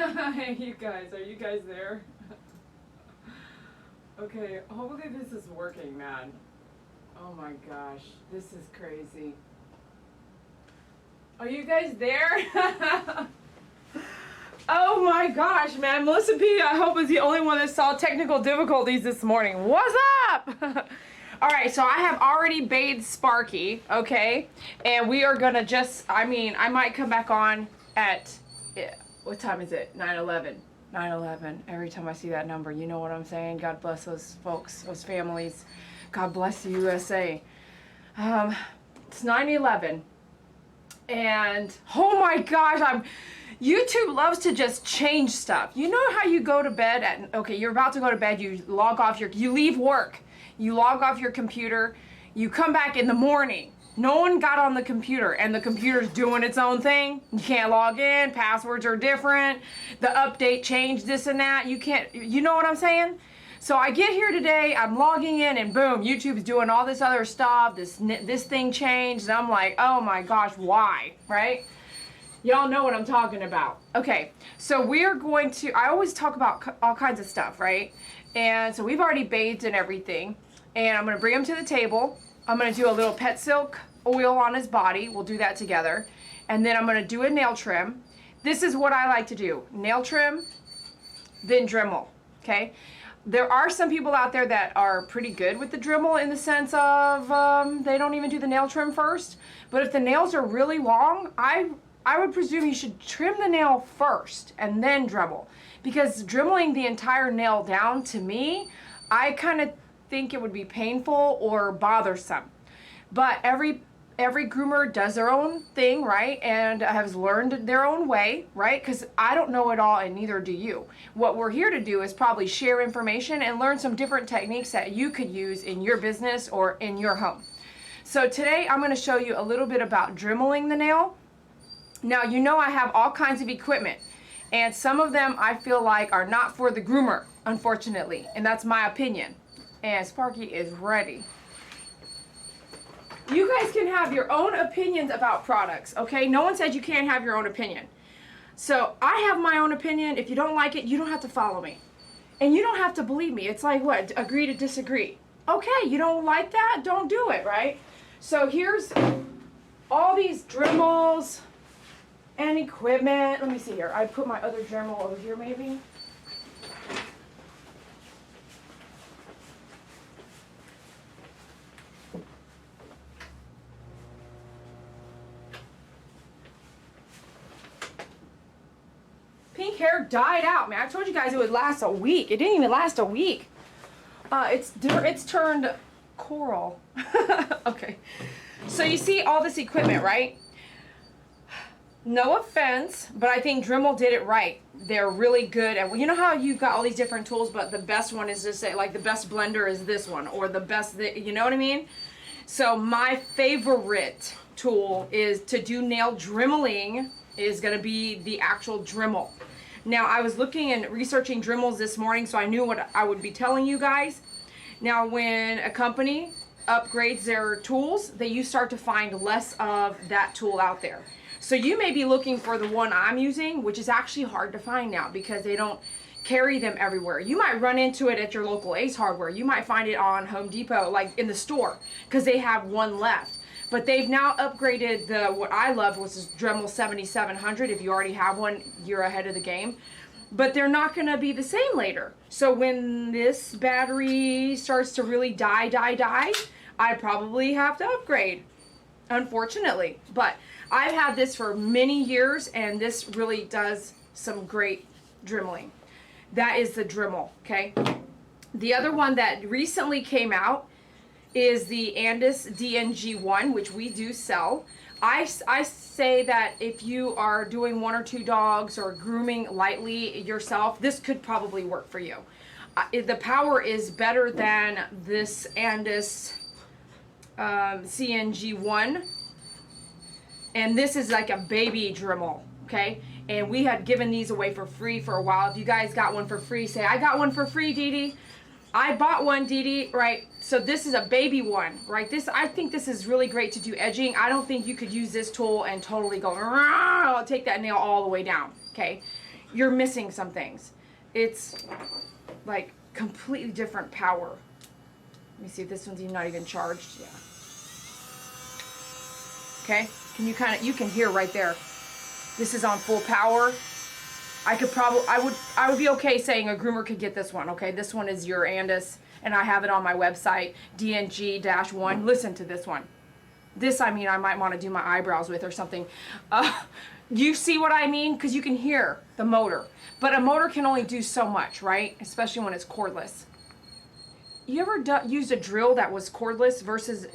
Hey, you guys, are you guys there? Okay, hopefully this is working, man. Oh my gosh, this is crazy. Are you guys there? Oh my gosh, man. Melissa P, I hope, is the only one that saw technical difficulties this morning. What's up? Alright, so I have already bathed Sparky, okay? And we are gonna just, I might come back on at, what time is it? 9:11. 9/11. Every time I see that number, you know what I'm saying? God bless those folks, those families. God bless the USA. It's 9/11. And, oh my gosh, YouTube loves to just change stuff. You know how you go to bed at, okay, you're about to go to bed, you log off you leave work, you log off your computer, you come back in the morning, no one got on the computer, and the computer's doing its own thing. You can't log in, passwords are different, the update changed this and that, you know what I'm saying? So I get here today, I'm logging in, and boom, YouTube's doing all this other stuff, this thing changed, and I'm like, oh my gosh, why, right? Y'all know what I'm talking about. Okay, so we're going to, I always talk about all kinds of stuff, right? And so we've already bathed and everything, and I'm gonna bring him to the table. I'm gonna do a little pet silk oil on his body, we'll do that together, and then I'm gonna do a nail trim. This is what I like to do, nail trim, then Dremel, okay? There are some people out there that are pretty good with the Dremel in the sense of they don't even do the nail trim first, but if the nails are really long, I would presume you should trim the nail first and then Dremel, because dremeling the entire nail down, to me, I kind of think it would be painful or bothersome. But every groomer does their own thing, right, and has learned their own way, right, because I don't know it all and neither do you. What we're here to do is probably share information and learn some different techniques that you could use in your business or in your home. So today I'm going to show you a little bit about dremeling the nail. Now, you know I have all kinds of equipment, and some of them I feel like are not for the groomer, unfortunately, and that's my opinion. And Sparky is ready. You guys can have your own opinions about products, okay? No one said you can't have your own opinion. So I have my own opinion. If you don't like it, you don't have to follow me. And you don't have to believe me. It's like, what, agree to disagree. Okay, you don't like that? Don't do it, right? So here's all these Dremels and equipment. Let me see here. I put my other Dremel over here maybe. Pink hair died out, man. I told you guys it would last a week. It didn't even last a week. It's turned coral. Okay. So you see all this equipment, right? No offense, but I think Dremel did it right. They're really good. And you know how you've got all these different tools, but the best one is to say, like, the best blender is this one, or the best, you know what I mean? So my favorite tool is to do nail dremeling is going to be the actual Dremel. Now, I was looking and researching Dremels this morning, so I knew what I would be telling you guys. Now, when a company upgrades their tools, you start to find less of that tool out there. So you may be looking for the one I'm using, which is actually hard to find now because they don't carry them everywhere. You might run into it at your local Ace Hardware. You might find it on Home Depot, like in the store, because they have one left. But they've now upgraded what I love, which is Dremel 7700. If you already have one, you're ahead of the game. But they're not going to be the same later. So when this battery starts to really die, I probably have to upgrade, unfortunately. But I've had this for many years, and this really does some great dremeling. That is the Dremel, okay? The other one that recently came out is the Andis DNG1, which we do sell. I say that if you are doing 1 or 2 dogs or grooming lightly yourself, this could probably work for you. The power is better than this Andis CNG1, and this is like a baby Dremel, okay? And we had given these away for free for a while. If you guys got one for free, say, I got one for free, Dee Dee. I bought one, Dee Dee, right? So this is a baby one, right? I think this is really great to do edging. I don't think you could use this tool and totally go, take that nail all the way down, okay? you're missing some things. It's like completely different power. Let me see if this one's even not even charged. Yeah. Okay, you can hear right there. This is on full power. I would be okay saying a groomer could get this one. Okay, this one is your Andis, and I have it on my website, DNG-1. Listen to this one. This, I mean, I might want to do my eyebrows with or something. You see what I mean? Because you can hear the motor. But a motor can only do so much, right? Especially when it's cordless. You ever used a drill that was cordless versus,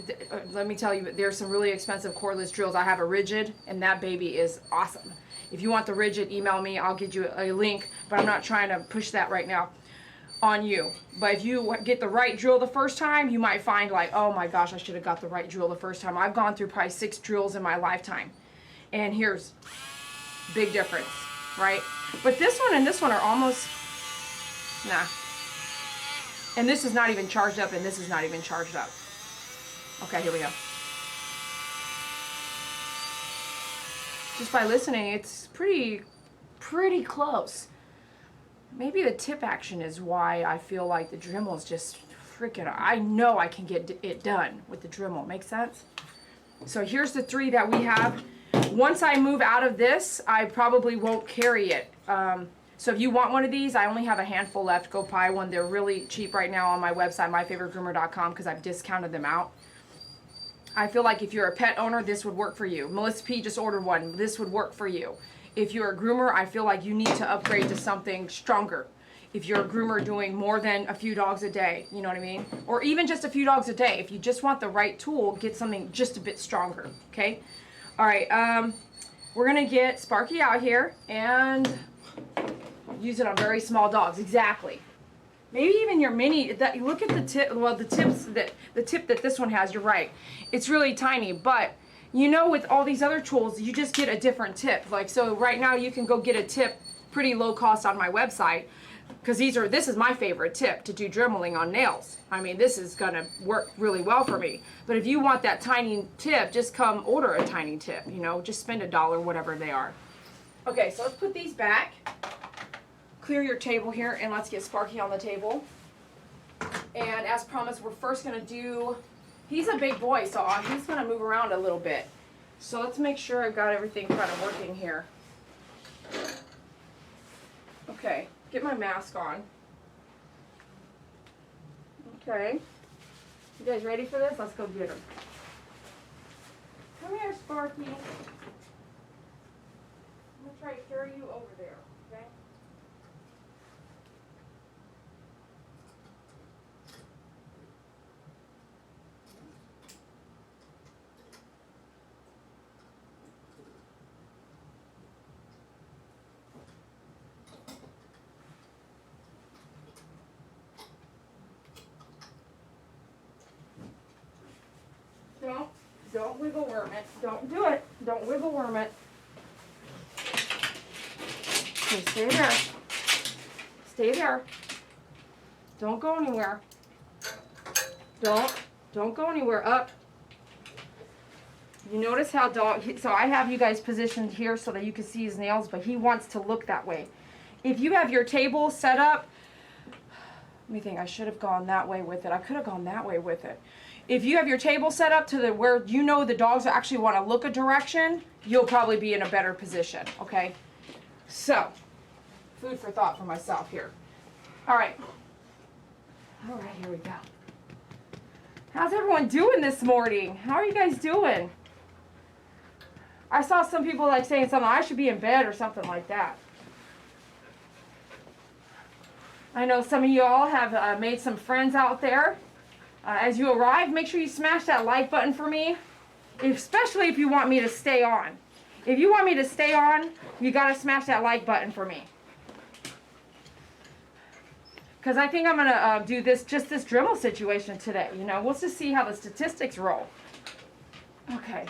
let me tell you, there's some really expensive cordless drills. I have a rigid, and that baby is awesome. If you want the rigid, email me. I'll get you a link, but I'm not trying to push that right now on you. But if you get the right drill the first time, you might find like, oh my gosh, I should have got the right drill the first time. I've gone through probably 6 drills in my lifetime. And here's big difference, right? But this one and this one are almost, nah. And this is not even charged up, and this is not even charged up. Okay, here we go. Just by listening, it's pretty close. Maybe the tip action is why I feel like the Dremel is just freaking, I know I can get it done with the Dremel. Make sense? So here's the 3 that we have. Once I move out of this, I probably won't carry it. So if you want one of these, I only have a handful left. Go buy one. They're really cheap right now on my website, myfavoritegroomer.com, because I've discounted them out. I feel like if you're a pet owner, this would work for you. Melissa P just ordered one. This would work for you. If you're a groomer, I feel like you need to upgrade to something stronger. If you're a groomer doing more than a few dogs a day, you know what I mean? Or even just a few dogs a day. If you just want the right tool, get something just a bit stronger, okay? All right, we're gonna get Sparky out here and use it on very small dogs, exactly. Maybe even your mini, look at the tip, well the tip that this one has, you're right. It's really tiny, but you know with all these other tools, you just get a different tip. Like, so right now you can go get a tip pretty low cost on my website, because this is my favorite tip to do dremeling on nails. I mean, this is gonna work really well for me. But if you want that tiny tip, just come order a tiny tip, you know, just spend $1, whatever they are. Okay, so let's put these back. Clear your table here, and let's get Sparky on the table. And as promised, we're first gonna do, he's a big boy, so he's gonna move around a little bit. So let's make sure I've got everything kind of working here. Okay, get my mask on. Okay, you guys ready for this? Let's go get him. Come here, Sparky. I'm gonna try to carry you over there, okay? Don't wiggle worm it. Don't do it. Don't wiggle worm it. Okay, stay there. Stay there. Don't go anywhere. Don't go anywhere. Up. You notice how so I have you guys positioned here so that you can see his nails, but he wants to look that way. If you have your table set up, let me think, I should have gone that way with it. I could have gone that way with it. If you have your table set up to where you know the dogs actually want to look a direction, you'll probably be in a better position, okay? So, food for thought for myself here. All right. All right, here we go. How's everyone doing this morning? How are you guys doing? I saw some people like saying something, I should be in bed or something like that. I know some of you all have made some friends out there. As you arrive, make sure you smash that like button for me, especially if you want me to stay on. If you want me to stay on, you got to smash that like button for me. Because I think I'm going to do this Dremel situation today. You know, we'll just see how the statistics roll. Okay.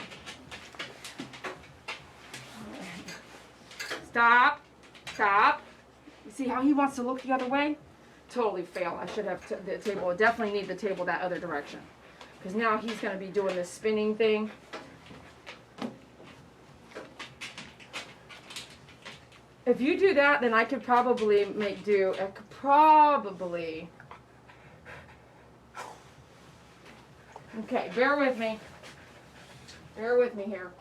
Stop. Stop. You see how he wants to look the other way? Totally fail. I should have the table. Definitely need the table that other direction. Because now he's going to be doing this spinning thing. If you do that, then I could probably make do. I could probably. Okay, bear with me. Bear with me here.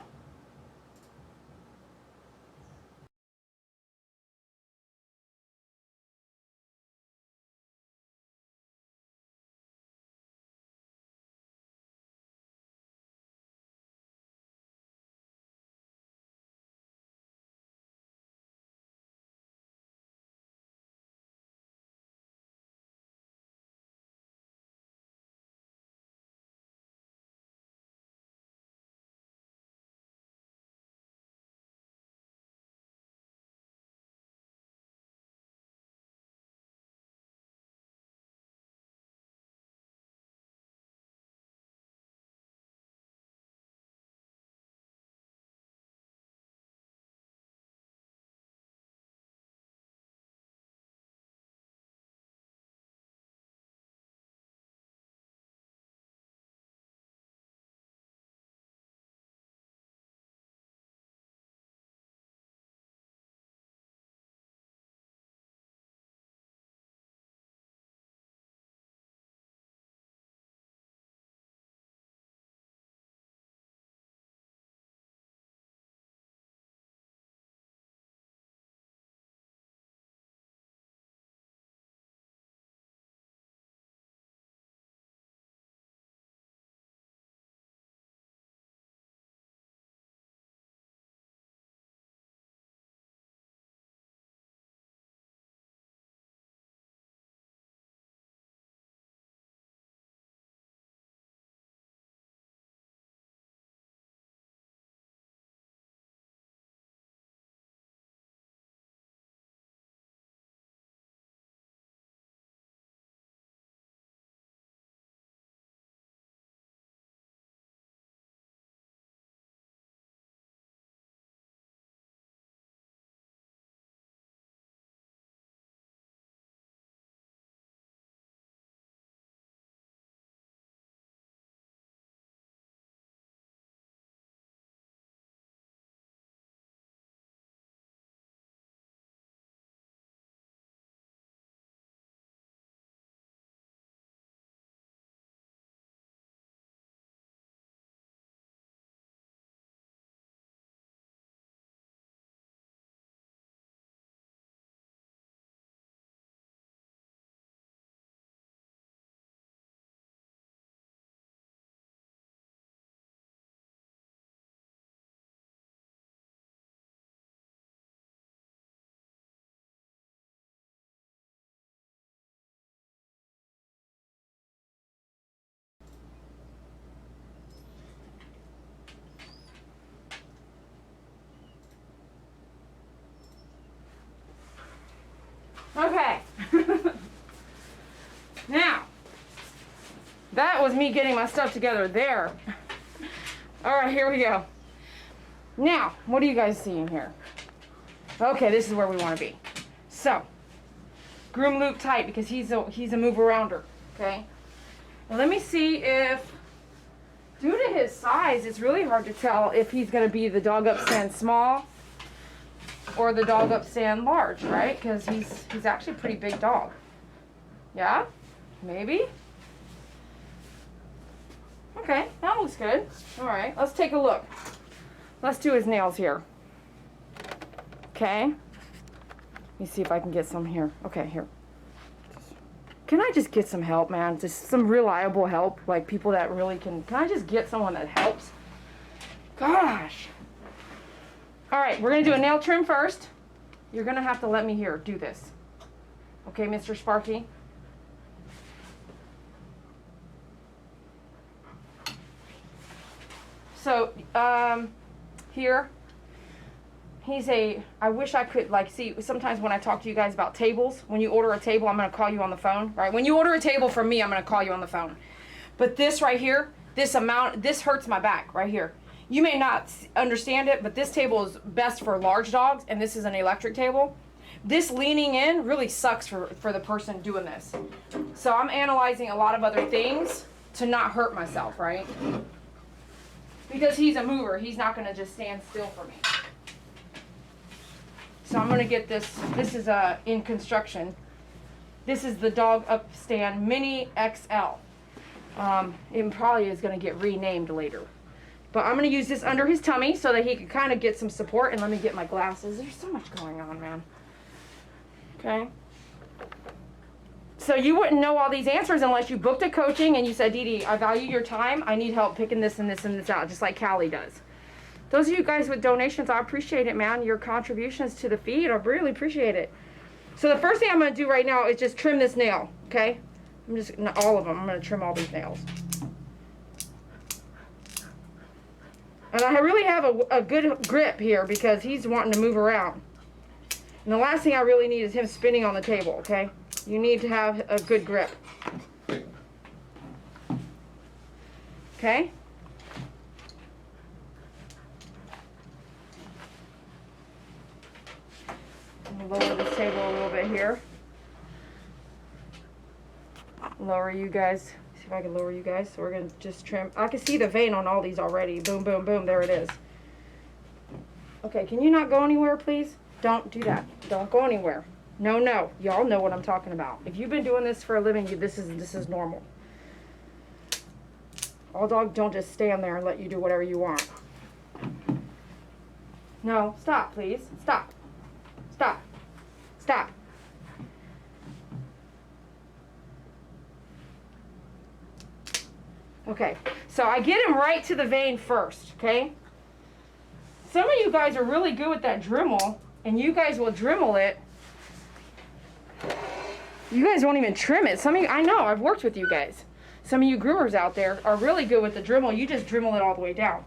Okay. Now, that was me getting my stuff together there. All right, here we go. Now, what are you guys seeing here? Okay, this is where we want to be. So, groom loop tight because he's a move arounder. Okay. Now let me see if, due to his size, it's really hard to tell if he's going to be the dog up stand small or the dog up stand large, right? Because he's actually a pretty big dog. Yeah? Maybe? Okay, that looks good. All right, let's take a look. Let's do his nails here. Okay. Let me see if I can get some here. Okay, here. Can I just get some help, man? Just some reliable help, like people that really can I just get someone that helps? Gosh. All right, we're gonna do a nail trim first. You're gonna have to let me here do this. Okay, Mr. Sparky? So, here, I wish I could, like, see, sometimes when I talk to you guys about tables, when you order a table, I'm going to call you on the phone, right? When you order a table from me, I'm going to call you on the phone. But this right here, this hurts my back right here. You may not understand it, but this table is best for large dogs, and this is an electric table. This leaning in really sucks for the person doing this. So I'm analyzing a lot of other things to not hurt myself, right? Because he's a mover, he's not going to just stand still for me. So I'm gonna get this. This is in construction. This is the dog upstand mini XL. It probably is gonna get renamed later. But I'm gonna use this under his tummy so that he can kind of get some support. And let me get my glasses. There's so much going on, man. Okay. So you wouldn't know all these answers unless you booked a coaching and you said, Dee Dee, I value your time. I need help picking this and this and this out, just like Callie does. Those of you guys with donations, I appreciate it, man. Your contributions to the feed, I really appreciate it. So the first thing I'm going to do right now is just trim this nail, okay? Not all of them. I'm going to trim all these nails. And I really have a good grip here because he's wanting to move around. And the last thing I really need is him spinning on the table, okay? You need to have a good grip. Okay? I'm going to lower this table a little bit here. Lower you guys. See if I can lower you guys. So we're going to just trim. I can see the vein on all these already. Boom, boom, boom. There it is. Okay, can you not go anywhere, please? Don't do that. Don't go anywhere. No, no. Y'all know what I'm talking about. If you've been doing this for a living, this is normal. All dogs don't just stand there and let you do whatever you want. No, stop, please. Stop. Stop. Stop. Okay, so I get him right to the vein first, okay? Some of you guys are really good with that Dremel, and you guys will Dremel it. You guys won't even trim it. Some of you, I know, I've worked with you guys. Some of you groomers out there are really good with the Dremel. You just Dremel it all the way down.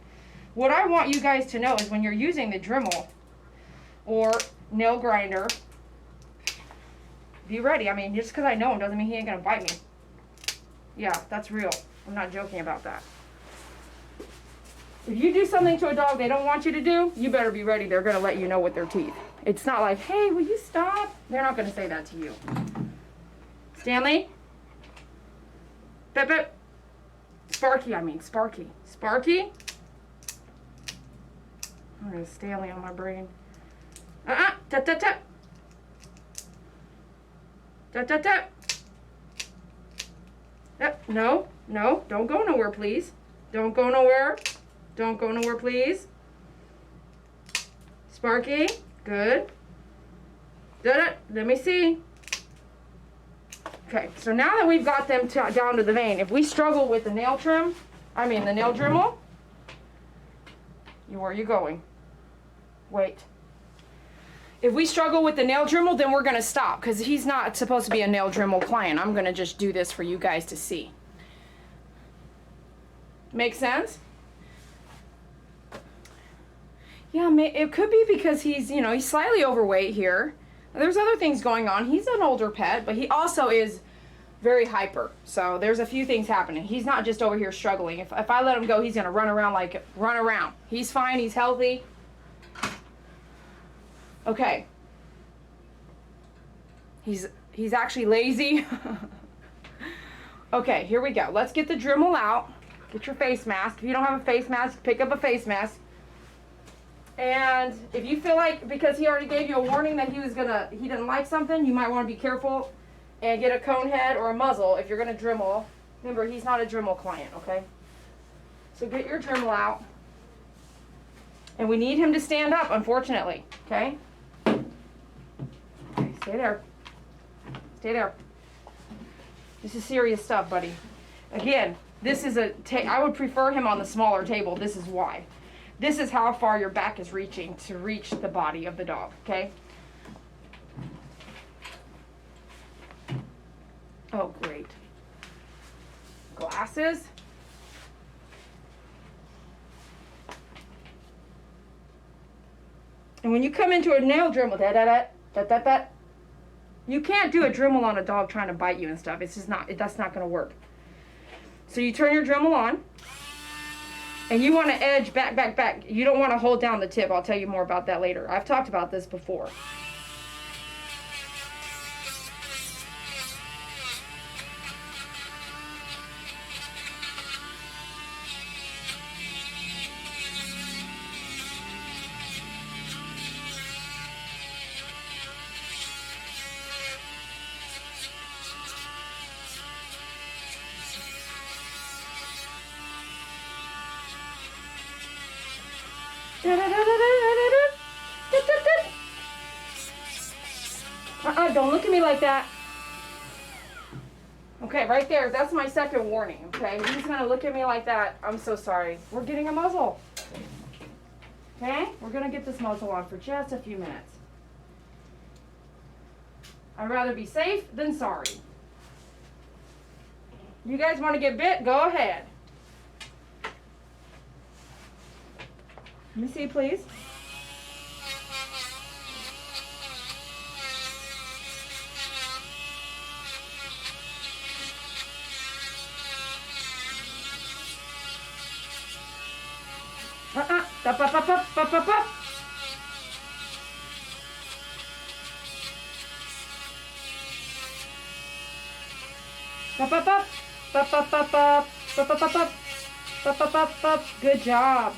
What I want you guys to know is when you're using the Dremel or nail grinder, be ready. I mean, just because I know him doesn't mean he ain't going to bite me. Yeah, that's real. I'm not joking about that. If you do something to a dog they don't want you to do, you better be ready. They're going to let you know with their teeth. It's not like, hey, will you stop? They're not going to say that to you. Stanley? Pip, pip. Sparky, I mean, Sparky. Sparky? I'm going to Stanley on my brain. Tap, tap, tap. Tap, tap, tap. Yep, no, no, don't go nowhere, please. Don't go nowhere. Don't go nowhere, please. Sparky, good. Let me see. Okay, so now that we've got them down to the vein, if we struggle with the nail trim, the nail Dremel, where are you going? Wait. If we struggle with the nail Dremel, then we're going to stop because he's not supposed to be a nail Dremel client. I'm going to just do this for you guys to see. Make sense? Yeah, it could be because he's slightly overweight here. There's other things going on. He's an older pet, but he also is very hyper. So there's a few things happening. He's not just over here struggling. If I let him go, he's going to run around. He's fine. He's healthy. Okay. He's actually lazy. Okay, here we go. Let's get the Dremel out. Get your face mask. If you don't have a face mask, pick up a face mask. And if you feel like, because he already gave you a warning that he didn't like something, you might want to be careful and get a cone head or a muzzle if you're going to Dremel. Remember, he's not a Dremel client, okay? So get your Dremel out. And we need him to stand up, unfortunately, okay? Okay, stay there. Stay there. This is serious stuff, buddy. Again, this is I would prefer him on the smaller table. This is why. This is how far your back is reaching to reach the body of the dog, okay? Oh, great. Glasses. And when you come into a nail Dremel, you can't do a Dremel on a dog trying to bite you and stuff. It's just that's not going to work. So you turn your Dremel on, and you want to edge back, back, back. You don't want to hold down the tip. I'll tell you more about that later. I've talked about this before. Don't look at me like that. Okay, right there. That's my second warning, okay? He's gonna look at me like that. I'm so sorry. We're getting a muzzle. Okay? We're gonna get this muzzle on for just a few minutes. I'd rather be safe than sorry. You guys want to get bit? Go ahead. Let me see, please. Up, up, up, up, up, up, up. Up, up, up. Up, up, up, up. Up, up, up, up. Up, up, up, up. Good job.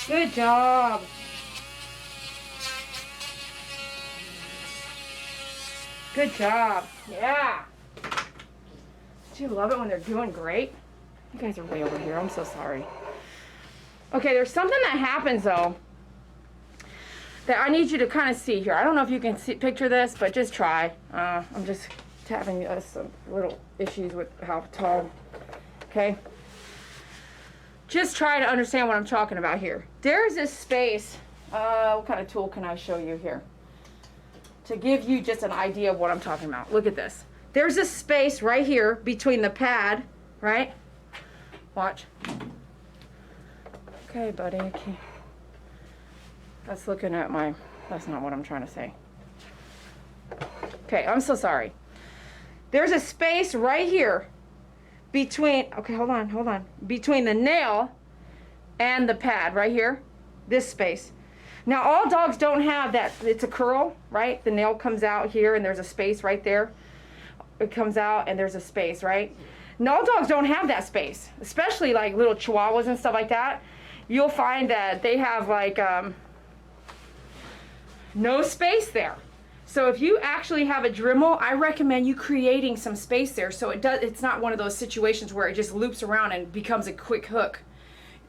Good job. Good job. Yeah. Do you love it when they're doing great? You guys are way over here. I'm so sorry. Okay, there's something that happens though that I need you to kind of see here. I don't know if you can see, picture this, but just try. I'm just having some little issues with how tall. Okay. Just try to understand what I'm talking about here. There's this space. What kind of tool can I show you here to give you just an idea of what I'm talking about? Look at this. There's this space right here between the pad, right? Watch. Okay, buddy. Okay. That's looking at my, that's not what I'm trying to say. Okay, I'm so sorry. There's a space right here between, okay, hold on. Between the nail and the pad right here, this space. Now, all dogs don't have that. It's a curl, right? The nail comes out here and there's a space right there. It comes out and there's a space, right? Now, all dogs don't have that space, especially like little Chihuahuas and stuff like that. You'll find that they have like no space there. So if you actually have a Dremel, I recommend you creating some space there so it's not one of those situations where it just loops around and becomes a quick hook.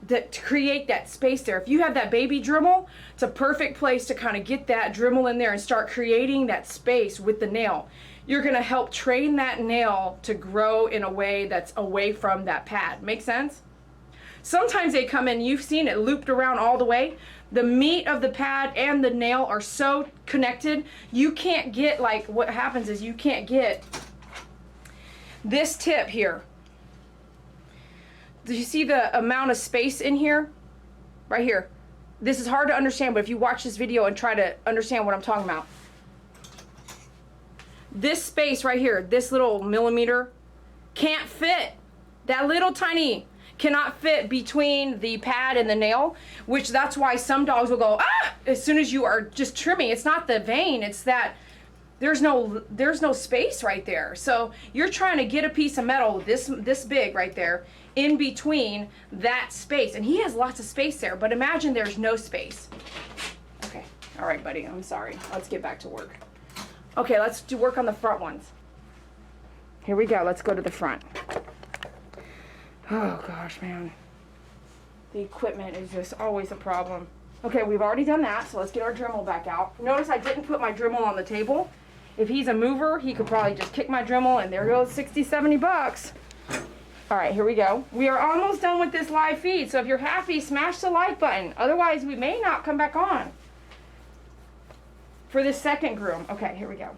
To create that space there. If you have that baby Dremel, it's a perfect place to kind of get that Dremel in there and start creating that space with the nail. You're going to help train that nail to grow in a way that's away from that pad. Make sense? Sometimes they come in, you've seen it looped around all the way. The meat of the pad and the nail are so connected, you can't get, like, what happens is you can't get this tip here. Do you see the amount of space in here? Right here. This is hard to understand, but if you watch this video and try to understand what I'm talking about. This space right here, this little millimeter, can't fit. That little tiny cannot fit between the pad and the nail, which that's why some dogs will go, ah, as soon as you are just trimming. It's not the vein, it's that there's no space right there. So you're trying to get a piece of metal this big right there in between that space, and he has lots of space there, but imagine there's no space. Okay, all right, buddy, I'm sorry. Let's get back to work. Okay, let's do work on the front ones. Here we go. Let's go to the front. Oh gosh, man. The equipment is just always a problem. Okay, we've already done that, so let's get our Dremel back out. Notice I didn't put my Dremel on the table. If he's a mover, he could probably just kick my Dremel, and there goes 60, 70 bucks. All right, here we go. We are almost done with this live feed, so if you're happy, smash the like button. Otherwise, we may not come back on for this second groom. Okay, here we go.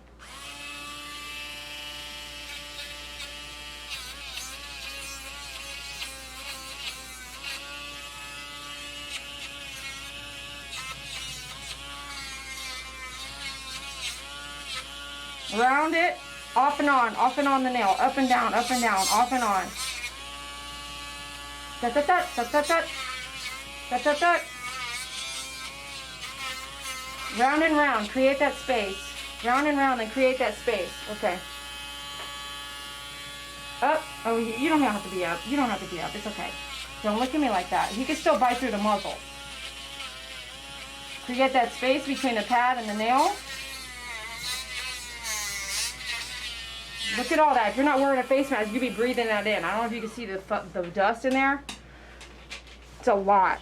Round it, off and on the nail, up and down, off and on. Tut, tut, tut, tut, tut, tut. Tut, tut, tut. Round and round, create that space. Round and round and create that space. Okay. Up. Oh, you don't have to be up. You don't have to be up. It's okay. Don't look at me like that. He can still bite through the muzzle. Create that space between the pad and the nail. Look at all that. If you're not wearing a face mask, you'd be breathing that in. I don't know if you can see the dust in there. It's a lot.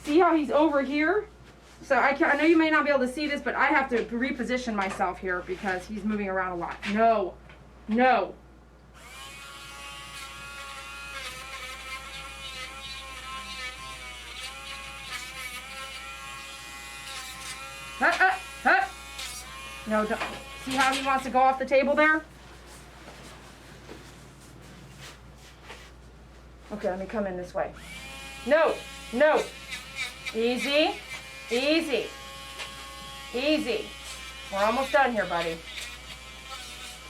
See how he's over here? So I know you may not be able to see this, but I have to reposition myself here because he's moving around a lot. No, no. No, don't. See how he wants to go off the table there? Okay, let me come in this way. No, no. Easy, easy, easy. We're almost done here, buddy.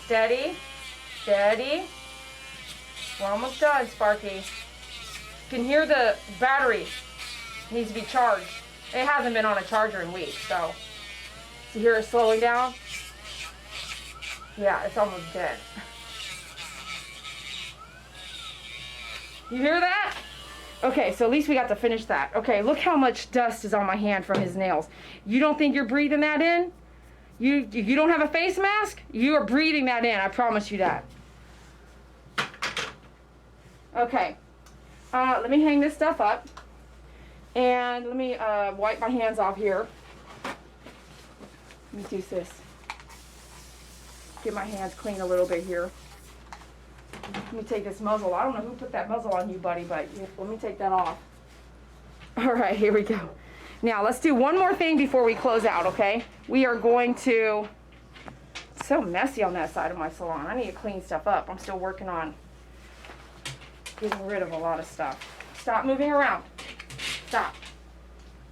Steady, steady. We're almost done, Sparky. You can hear the battery needs to be charged. It hasn't been on a charger in weeks, so. You hear it slowing down? Yeah, it's almost dead. You hear that? Okay, so at least we got to finish that. Okay, look how much dust is on my hand from his nails. You don't think you're breathing that in? You don't have a face mask? You are breathing that in, I promise you that. Okay, let me hang this stuff up. And let me wipe my hands off here. Let me do this. Get my hands clean a little bit here. Let me take this muzzle. I don't know who put that muzzle on you, buddy, but let me take that off. All right, here we go. Now, let's do one more thing before we close out, okay? We are going to... It's so messy on that side of my salon. I need to clean stuff up. I'm still working on getting rid of a lot of stuff. Stop moving around. Stop.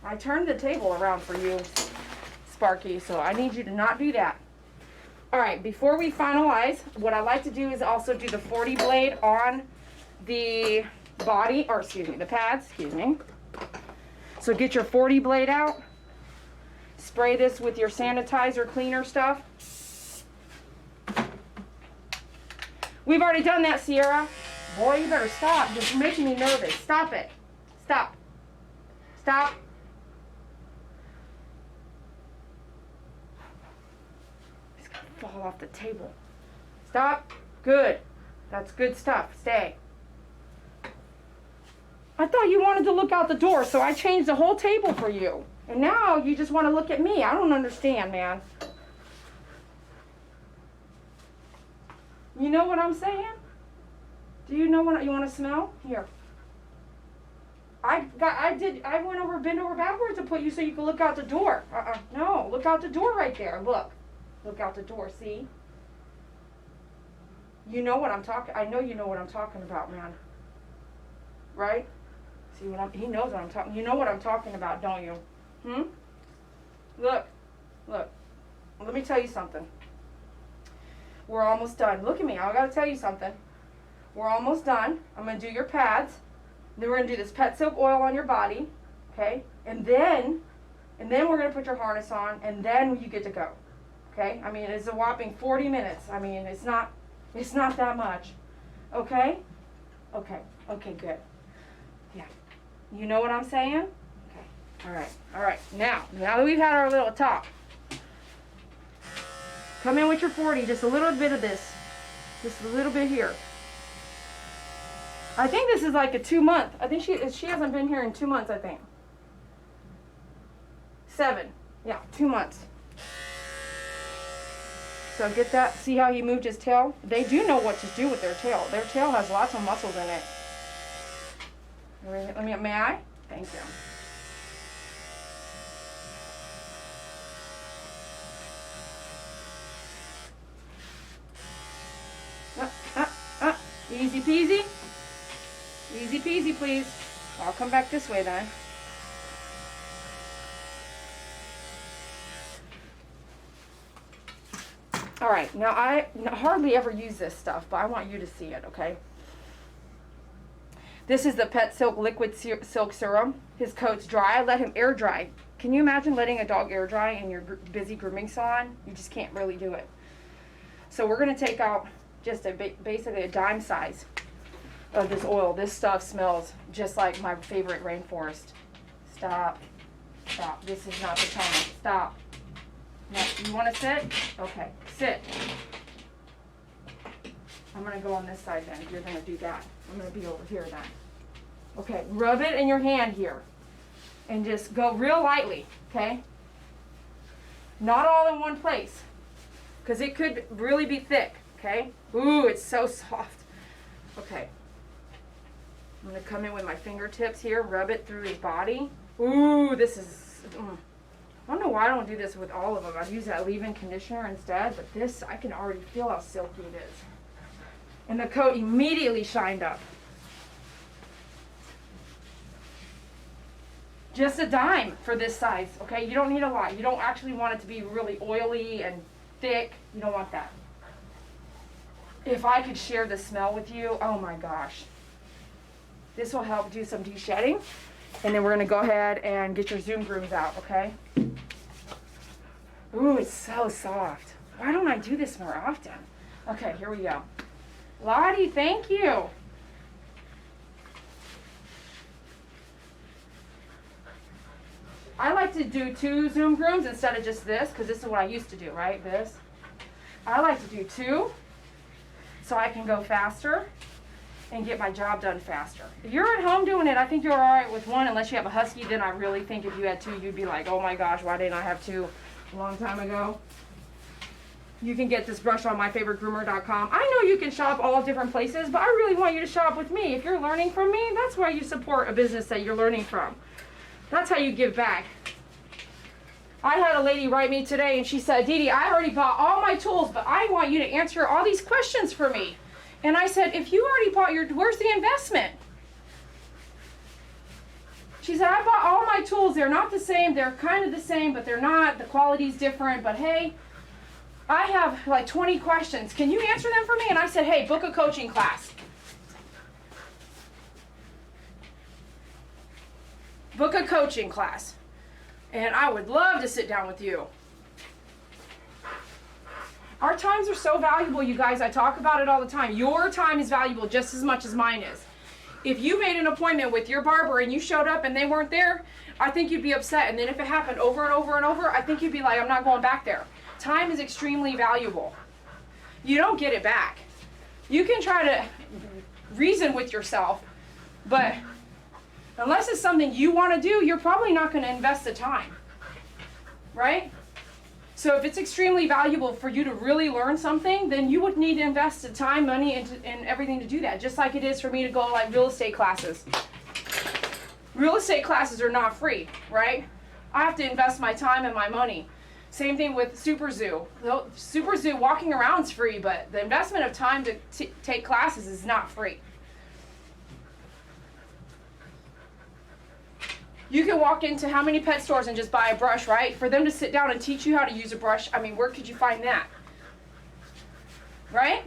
I turned the table around for you, Sparky, so I need you to not do that. All right, before we finalize, what I like to do is also do the 40 blade on the body, or excuse me, the pads, excuse me. So get your 40 blade out. Spray this with your sanitizer cleaner stuff. We've already done that, Sierra. Boy, you better stop. You're making me nervous. Stop it. Stop. Stop. It's gonna fall off the table. Stop. Good. That's good stuff. Stay. I thought you wanted to look out the door, so I changed the whole table for you. And now you just want to look at me. I don't understand, man. You know what I'm saying? Do you know what you want to smell? Here. I went over, bend over backwards to put you so you can look out the door. No, look out the door right there. Look. Look out the door, see? You know what I'm talking, I know you know what I'm talking about, man. Right? See what he knows what I'm talking, you know what I'm talking about, don't you? Look. Look. Let me tell you something. We're almost done. Look at me, I gotta tell you something. We're almost done. I'm gonna do your pads. Then we're gonna do this pet silk oil on your body, okay? And then we're gonna put your harness on, and then you get to go, okay? I mean, it's a whopping 40 minutes. I mean, it's not that much, okay? Okay, good. Yeah, you know what I'm saying? Okay, all right. Now that we've had our little talk, come in with your 40, just a little bit of this, just a little bit here. I think this is like a 2-month. I think she hasn't been here in 2 months, I think. 7. Yeah, 2 months. So get that. See how he moved his tail? They do know what to do with their tail. Their tail has lots of muscles in it. May I? Thank you. Easy peasy. Easy peasy, please. I'll come back this way then. All right, now I hardly ever use this stuff, but I want you to see it, okay? This is the Pet Silk Liquid Silk Serum. His coat's dry. I let him air dry. Can you imagine letting a dog air dry in your busy grooming salon? You just can't really do it. So we're going to take out just basically a dime size of this oil. This stuff smells just like my favorite rainforest. Stop. Stop. This is not the time. Stop. Now, you want to sit? Okay. Sit. I'm going to go on this side then. You're going to do that. I'm going to be over here then. Okay. Rub it in your hand here. and just go real lightly, okay? Not all in one place, because it could really be thick, okay? Ooh, it's so soft. Okay. I'm going to come in with my fingertips here, rub it through his body. Ooh, this is... I don't know why I don't do this with all of them. I'd use that leave-in conditioner instead, but this, I can already feel how silky it is. And the coat immediately shined up. Just a dime for this size, okay? You don't need a lot. You don't actually want it to be really oily and thick. You don't want that. If I could share the smell with you, oh my gosh. This will help do some de-shedding. And then we're gonna go ahead and get your Zoom grooms out, okay? Ooh, it's so soft. Why don't I do this more often? Okay, here we go. Lottie, thank you. I like to do 2 Zoom grooms instead of just this, because this is what I used to do, right? This. I like to do 2 so I can go faster and get my job done faster. If you're at home doing it, I think you're all right with 1, unless you have a husky. Then I really think if you had 2, you'd be like, oh my gosh, why didn't I have 2 a long time ago? You can get this brush on myfavoritegroomer.com. I know you can shop all different places, but I really want you to shop with me. If you're learning from me, that's why you support a business that you're learning from. That's how you give back. I had a lady write me today and she said, Dee Dee, I already bought all my tools, but I want you to answer all these questions for me. And I said, if you already bought your, where's the investment? She said, I bought all my tools. They're not the same. They're kind of the same, but they're not. The quality's different. But hey, I have like 20 questions. Can you answer them for me? And I said, hey, book a coaching class. Book a coaching class. And I would love to sit down with you. Our times are so valuable, you guys. I talk about it all the time. Your time is valuable just as much as mine is. If you made an appointment with your barber and you showed up and they weren't there, I think you'd be upset. And then if it happened over and over and over, I think you'd be like, I'm not going back there. Time is extremely valuable. You don't get it back. You can try to reason with yourself, but unless it's something you want to do, you're probably not going to invest the time, right? So if it's extremely valuable for you to really learn something, then you would need to invest the time, money, and everything to do that. Just like it is for me to go like real estate classes. Real estate classes are not free, right? I have to invest my time and my money. Same thing with Super Zoo. Super Zoo, walking around is free, but the investment of time to take classes is not free. You can walk into how many pet stores and just buy a brush, right? For them to sit down and teach you how to use a brush, I mean, where could you find that? Right?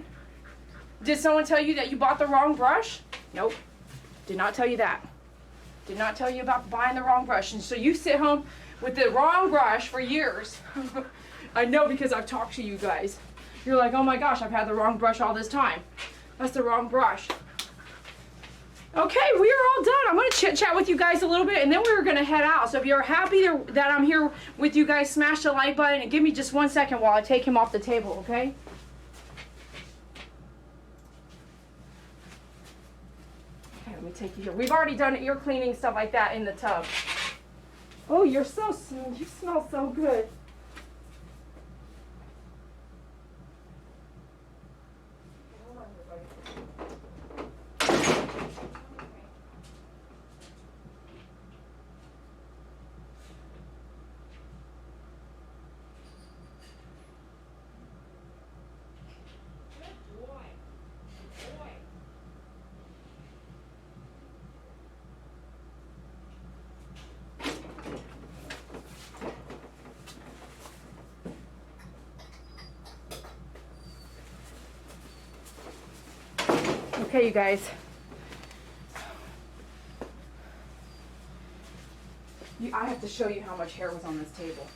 Did someone tell you that you bought the wrong brush? Nope. Did not tell you that. Did not tell you about buying the wrong brush. And so you sit home with the wrong brush for years. I know because I've talked to you guys. You're like, oh my gosh, I've had the wrong brush all this time. That's the wrong brush. Okay, we are all done. I'm going to chit-chat with you guys a little bit, and then we're going to head out. So if you're happy that I'm here with you guys, smash the like button and give me just 1 second while I take him off the table, okay? Okay, let me take you here. We've already done ear cleaning, stuff like that in the tub. Oh, you're so smooth. You smell so good. Okay, you guys. I have to show you how much hair was on this table.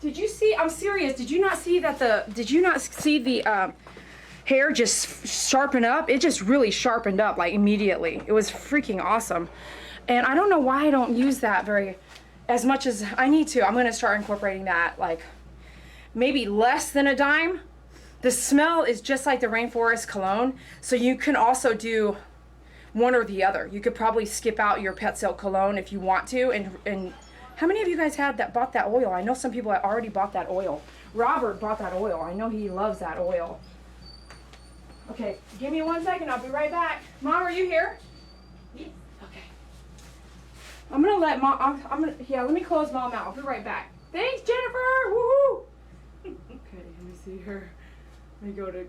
Did you see? I'm serious. Did you not see that the hair just sharpen up? It just really sharpened up like immediately. It was freaking awesome. And I don't know why I don't use that as much as I need to. I'm going to start incorporating that, like maybe less than a dime. The smell is just like the Rainforest cologne. So you can also do one or the other. You could probably skip out your pet silk cologne if you want to. And how many of you guys bought that oil? I know some people have already bought that oil. Robert bought that oil. I know he loves that oil. Okay, give me 1 second. I'll be right back. Mom, are you here? Yes. Okay. I'm gonna let Mom. Let me close Mom out. I'll be right back. Thanks, Jennifer. Woohoo! Okay, let me see her. Let me go to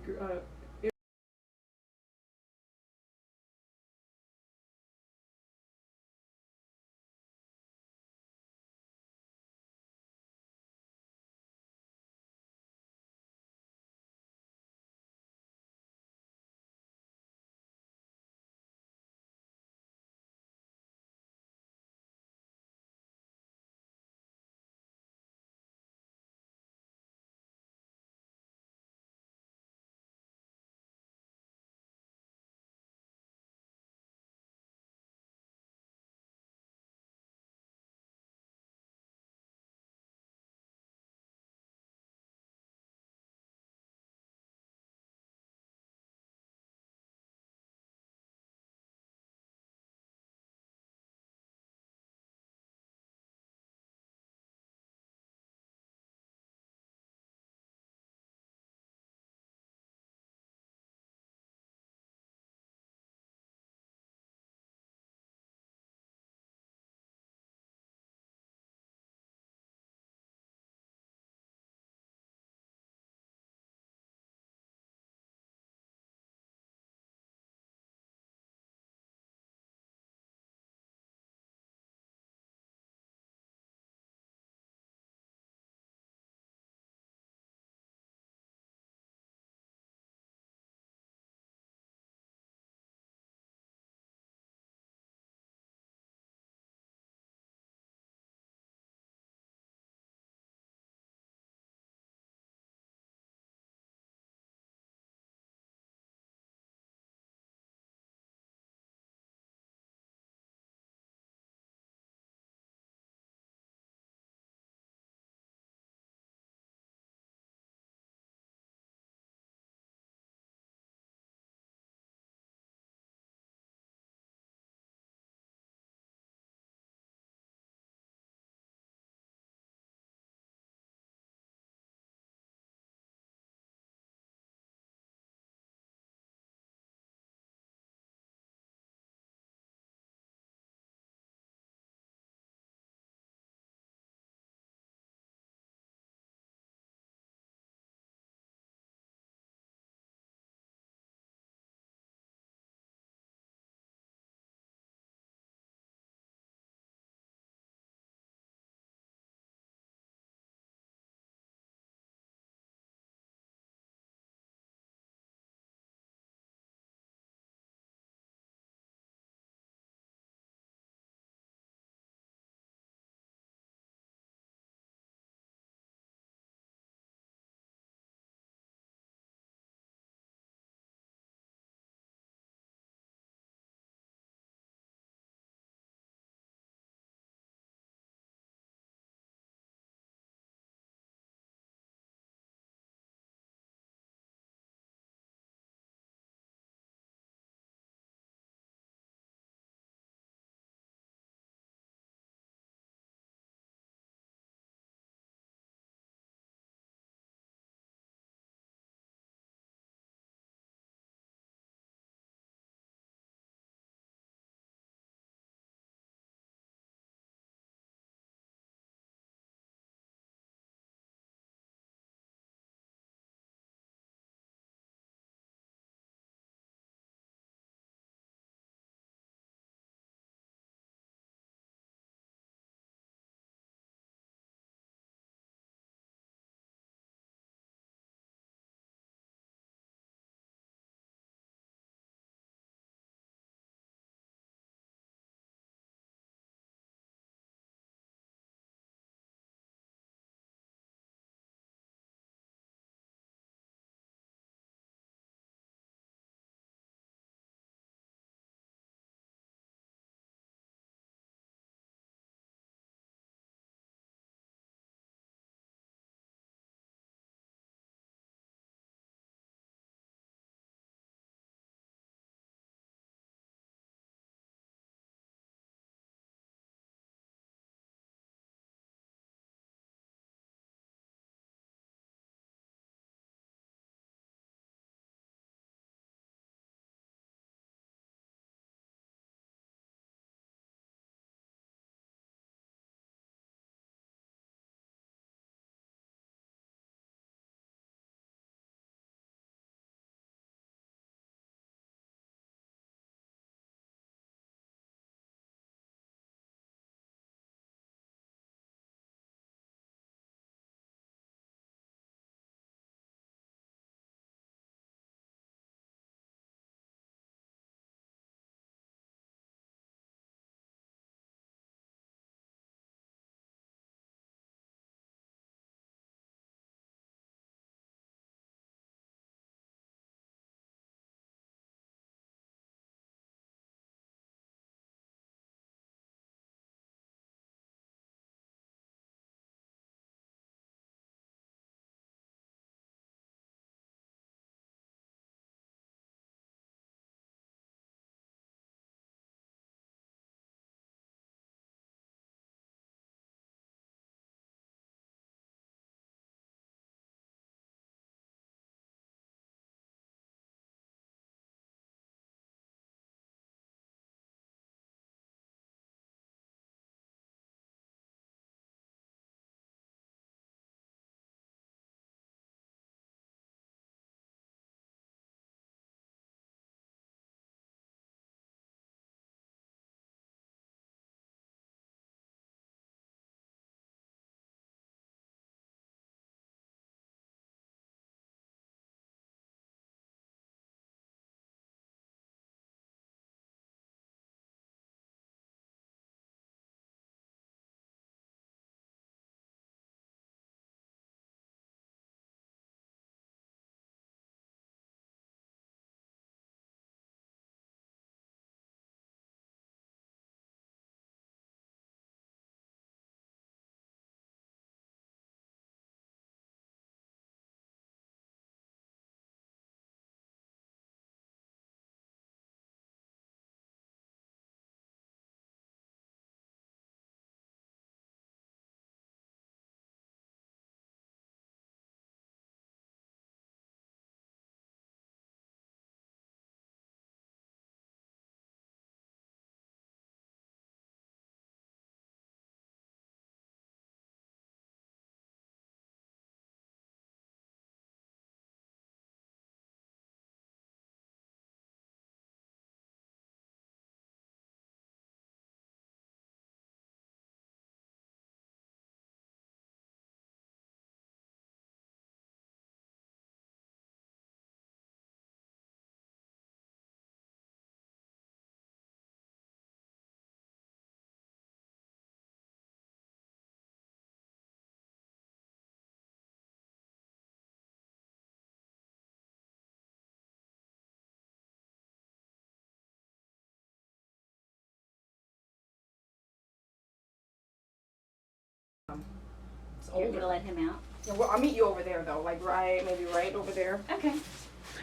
You're gonna let him out? Yeah, well, I'll meet you over there though, like maybe right over there. Okay.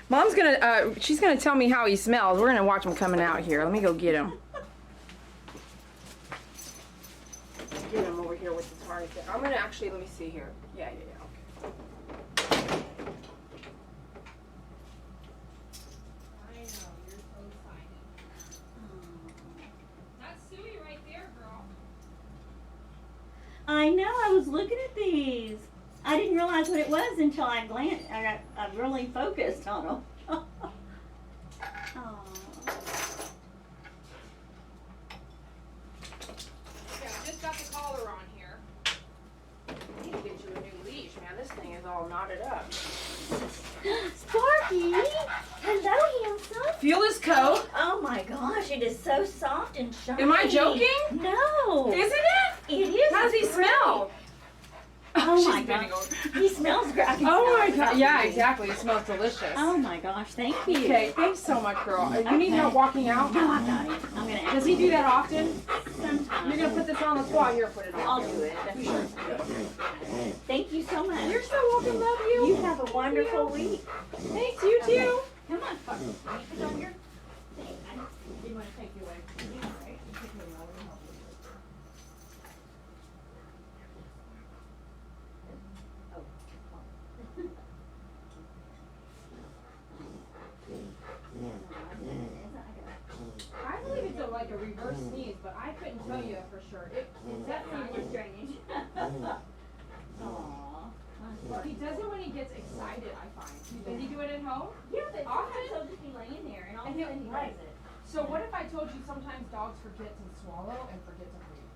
Mom's gonna, she's gonna tell me how he smells. We're gonna watch him coming out here. Let me go get him. Get him over here with his harness. I'm gonna actually, let me see here. Yeah, okay. I know, you're so excited. That's Suey right there, girl. I know, I was looking at these. I didn't realize what it was until I really focused on them. Aw. Yeah, I just got the collar on here. I need to get you a new leash, man. This thing is all knotted up. Sparky! Hello, handsome. Feel his coat. Oh my gosh, it is so soft and shiny. Am I joking? No. Isn't it? It is. How does he It's great. smell? Oh She's my bending gosh. over. He smells great. I can Oh smell my it. god. Yeah, exactly. It smells delicious. Oh my gosh, thank you. Okay, thanks so much, girl. You need Okay. help walking out? No, I got it. I'm gonna Does he do that often? sometimes. You're gonna put this on the squat here, put it on. I'll do it. That's Sure. Thank you so much. You're so welcome, love you. You have a wonderful week. Thanks, you too. Come on, Sparky. Let me put on your thing. I didn't want to take you away. Yeah, right. You take me away. I'll help you. I believe it's like a reverse sneeze, but I couldn't tell you for sure. It's definitely It's drainage. Aww. He does it when he gets excited, I find. Does he do it at home? Yeah, but Often? sometimes he'll just be laying there and all of And a sudden he right. does it. So what if I told you sometimes dogs forget to swallow and forget to breathe?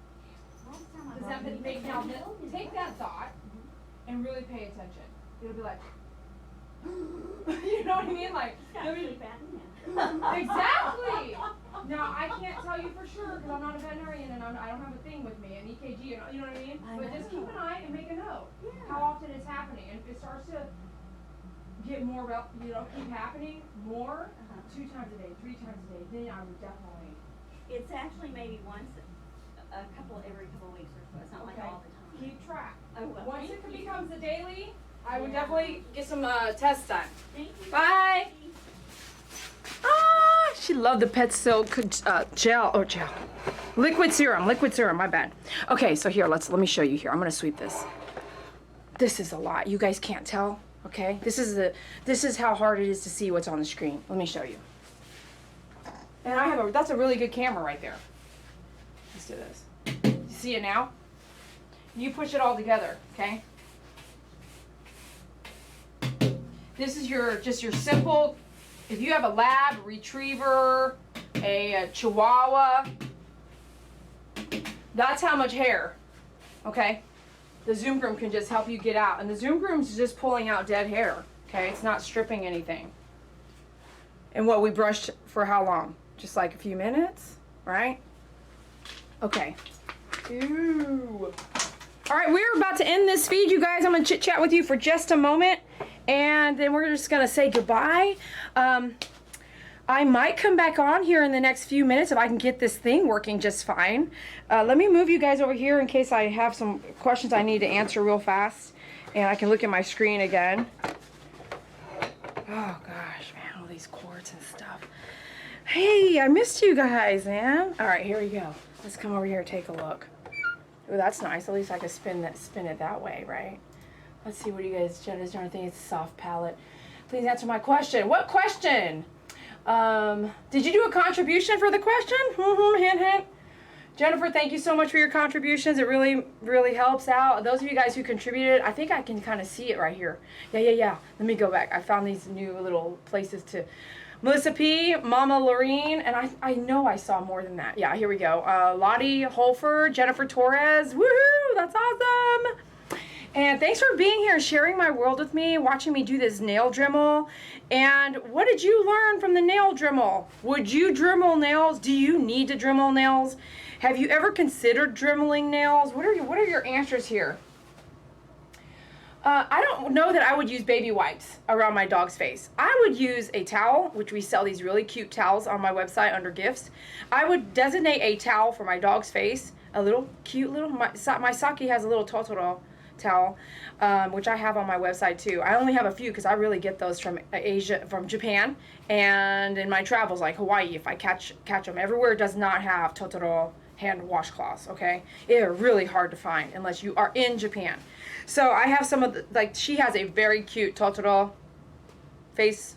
Last time I Does brought that him, make he now was take that thought and really pay attention. It'll be like you know what I mean? Like Got sleep apnea. exactly. Now I can't tell you for sure because I'm not a veterinarian and I don't have a thing with me, an EKG, and you know what I mean? But just keep an eye and make a note. Yeah. How often it's happening, and if it starts to get more, keep happening more, 2 times a day, 3 times a day, then I would definitely. It's actually maybe once, every couple of weeks or so. It's not like Okay. all the time. Keep track. Oh, well, Once thank it you. becomes a daily, I would Yeah. definitely get some tests done. Thank you. Bye. Ah, she loved the Pet Silk gel. Liquid serum, my bad. Okay, so here, let me show you here. I'm gonna sweep this. This is a lot. You guys can't tell, okay? This is how hard it is to see what's on the screen. Let me show you. And that's a really good camera right there. Let's do this. You see it now? You push it all together, okay? This is just your simple, if you have a lab, retriever, a chihuahua, that's how much hair, okay? The Zoom Groom can just help you get out. And the Zoom Groom's just pulling out dead hair, okay? It's not stripping anything. And what we brushed for how long? Just like a few minutes, right? Okay. Ooh. All right, we're about to end this feed, you guys. I'm gonna chit chat with you for just a moment, and then we're just gonna say goodbye. I might come back on here in the next few minutes if I can get this thing working just fine. Let me move you guys over here in case I have some questions I need to answer real fast, and I can look at my screen again. Oh gosh, man, all these cords and stuff. Hey, I missed you guys, man. All right, here we go. Let's come over here and take a look. Oh, that's nice. At least I can spin it that way, right? Let's see what you guys, Jenna's doing. I think it's a soft palette. Please answer my question. What question? Did you do a contribution for the question? Hint, hint. Jennifer, thank you so much for your contributions. It really, really helps out. Those of you guys who contributed, I think I can kind of see it right here. Yeah. Let me go back. I found these new little places to... Melissa P, Mama Lorene, and I know I saw more than that. Yeah, here we go. Lottie Holford, Jennifer Torres. Woohoo! That's awesome! And thanks for being here, sharing my world with me, watching me do this nail Dremel. And what did you learn from the nail Dremel? Would you Dremel nails? Do you need to Dremel nails? Have you ever considered Dremeling nails? What are your answers here? I don't know that I would use baby wipes around my dog's face. I would use a towel, which we sell these really cute towels on my website under gifts. I would designate a towel for my dog's face, a little cute little, my Saki has a little Totoro towel, which I have on my website too. I only have a few because I really get those from Asia, from Japan, and in my travels like Hawaii, if I catch them. Everywhere does not have Totoro hand washcloths, okay? They're really hard to find unless you are in Japan. So I have some of the, like, she has a very cute Totoro face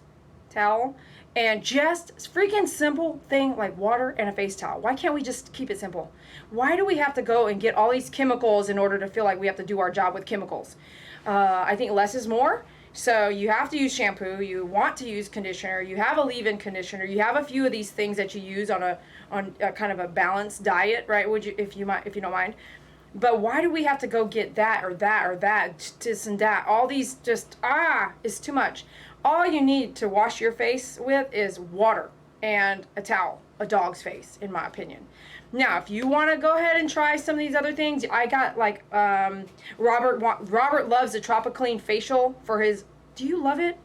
towel, and just freaking simple thing like water and a face towel. Why can't we just keep it simple? Why do we have to go and get all these chemicals in order to feel like we have to do our job with chemicals? I think less is more. So you have to use shampoo, you want to use conditioner, you have a leave-in conditioner, you have a few of these things that you use on a kind of a balanced diet, right? Would you, if you don't mind? But why do we have to go get that or that or that, this and that? All these just, it's too much. All you need to wash your face with is water and a towel, a dog's face, in my opinion. Now, if you want to go ahead and try some of these other things, I got like, Robert loves the Tropiclean facial for his, do you love it?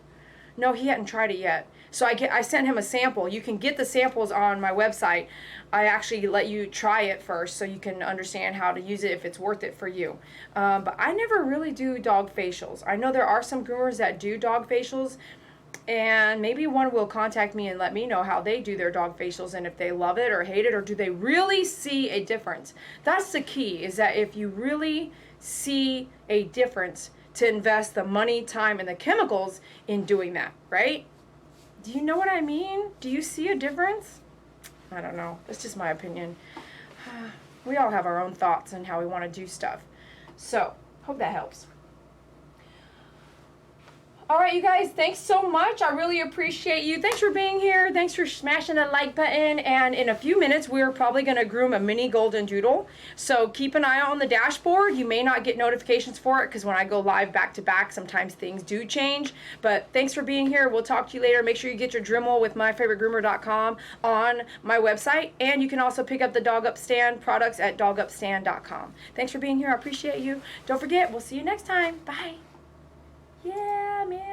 No, he hadn't tried it yet. So I sent him a sample. You can get the samples on my website. I actually let you try it first so you can understand how to use it if it's worth it for you. But I never really do dog facials. I know there are some groomers that do dog facials, and maybe one will contact me and let me know how they do their dog facials and if they love it or hate it, or do they really see a difference. That's the key, is that if you really see a difference, to invest the money, time, and the chemicals in doing that, right? Do you know what I mean? Do you see a difference? I don't know. It's just my opinion. We all have our own thoughts on how we want to do stuff. So, hope that helps. All right, you guys, thanks so much. I really appreciate you. Thanks for being here. Thanks for smashing that like button. And in a few minutes, we're probably going to groom a mini golden doodle. So keep an eye on the dashboard. You may not get notifications for it because when I go live back to back, sometimes things do change. But thanks for being here. We'll talk to you later. Make sure you get your Dremel with myfavoritegroomer.com on my website. And you can also pick up the Dog Up Stand products at dogupstand.com. Thanks for being here. I appreciate you. Don't forget, we'll see you next time. Bye. Yeah, man.